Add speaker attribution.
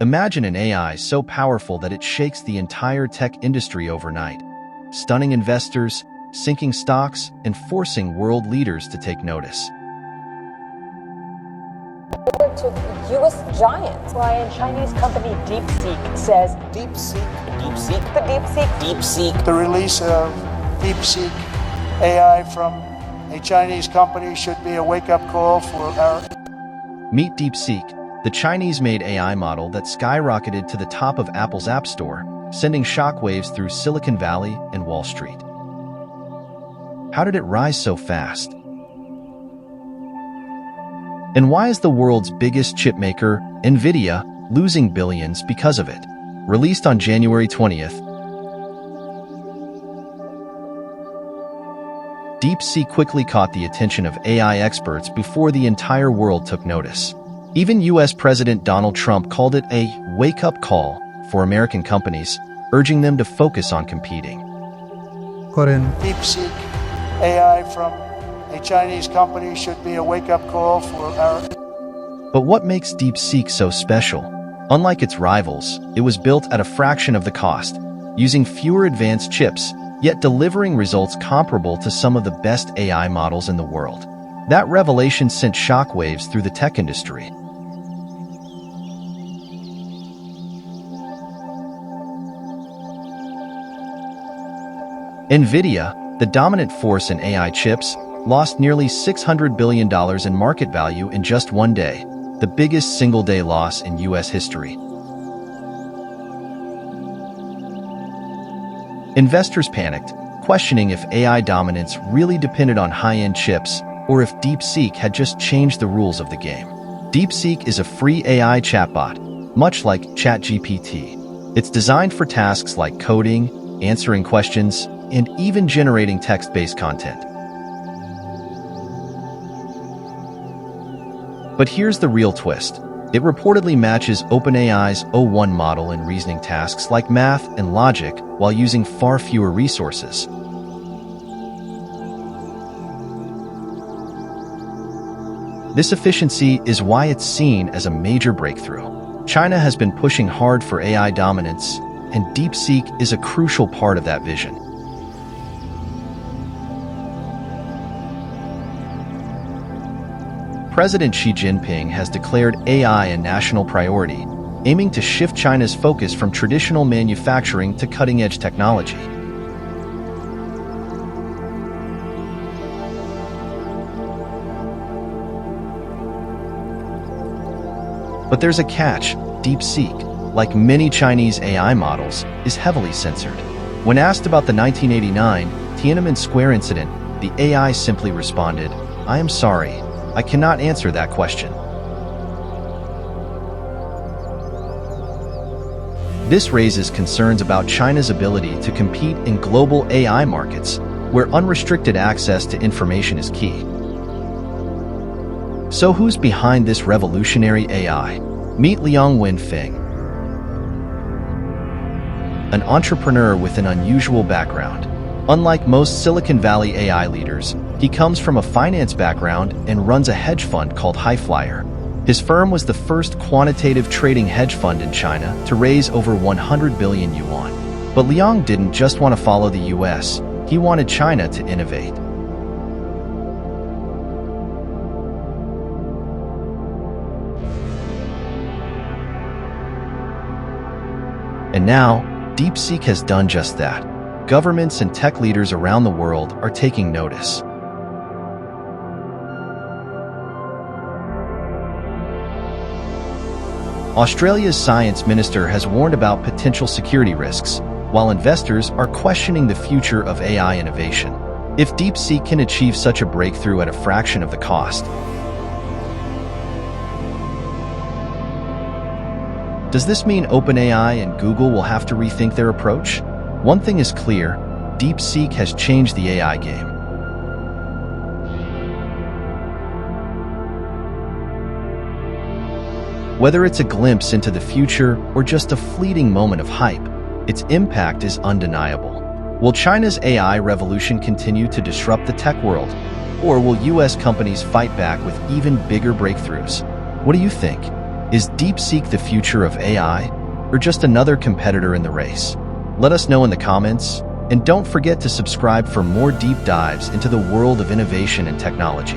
Speaker 1: Imagine an AI so powerful that it shakes the entire tech industry overnight, stunning investors, sinking stocks, and forcing world leaders to take notice.
Speaker 2: To U.S. giants. Ryan, Chinese company Deepseek says
Speaker 3: Deepseek.
Speaker 4: The release of Deepseek AI from a Chinese company should be a wake-up call for our...
Speaker 1: Meet Deepseek, the Chinese-made AI model that skyrocketed to the top of Apple's App Store, sending shockwaves through Silicon Valley and Wall Street. How did it rise so fast? And why is the world's biggest chipmaker, NVIDIA, losing billions because of it? Released on January 20th, Deepseek quickly caught the attention of AI experts before the entire world took notice. Even U.S. President Donald Trump called it a wake-up call for American companies, urging them to focus on competing.
Speaker 4: Deepseek AI from a Chinese company should be a wake-up call for our...
Speaker 1: But what makes Deepseek so special? Unlike its rivals, it was built at a fraction of the cost, using fewer advanced chips, yet delivering results comparable to some of the best AI models in the world. That revelation sent shockwaves through the tech industry. NVIDIA, the dominant force in AI chips, lost nearly $600 billion in market value in just one day, the biggest single-day loss in U.S. history. Investors panicked, questioning if AI dominance really depended on high-end chips or if Deepseek had just changed the rules of the game. Deepseek is a free AI chatbot, much like ChatGPT. It's designed for tasks like coding, answering questions, and even generating text-based content. But here's the real twist. It reportedly matches OpenAI's o1 model in reasoning tasks like math and logic while using far fewer resources. This efficiency is why it's seen as a major breakthrough. China has been pushing hard for AI dominance, and Deepseek is a crucial part of that vision. President Xi Jinping has declared AI a national priority, aiming to shift China's focus from traditional manufacturing to cutting-edge technology. But there's a catch. Deepseek, like many Chinese AI models, is heavily censored. When asked about the 1989 Tiananmen Square incident, the AI simply responded, "I am sorry. I cannot answer that question." This raises concerns about China's ability to compete in global AI markets, where unrestricted access to information is key. So who's behind this revolutionary AI? Meet Liang Wenfeng, an entrepreneur with an unusual background. Unlike most Silicon Valley AI leaders, he comes from a finance background and runs a hedge fund called Highflyer. His firm was the first quantitative trading hedge fund in China to raise over 100 billion yuan. But Liang didn't just want to follow the US, he wanted China to innovate. And now, Deepseek has done just that. Governments and tech leaders around the world are taking notice. Australia's science minister has warned about potential security risks, while investors are questioning the future of AI innovation. If Deepseek can achieve such a breakthrough at a fraction of the cost, does this mean OpenAI and Google will have to rethink their approach? One thing is clear, Deepseek has changed the AI game. Whether it's a glimpse into the future or just a fleeting moment of hype, its impact is undeniable. Will China's AI revolution continue to disrupt the tech world, or will US companies fight back with even bigger breakthroughs? What do you think? Is DeepSeek the future of AI, or just another competitor in the race? Let us know in the comments, and don't forget to subscribe for more deep dives into the world of innovation and technology.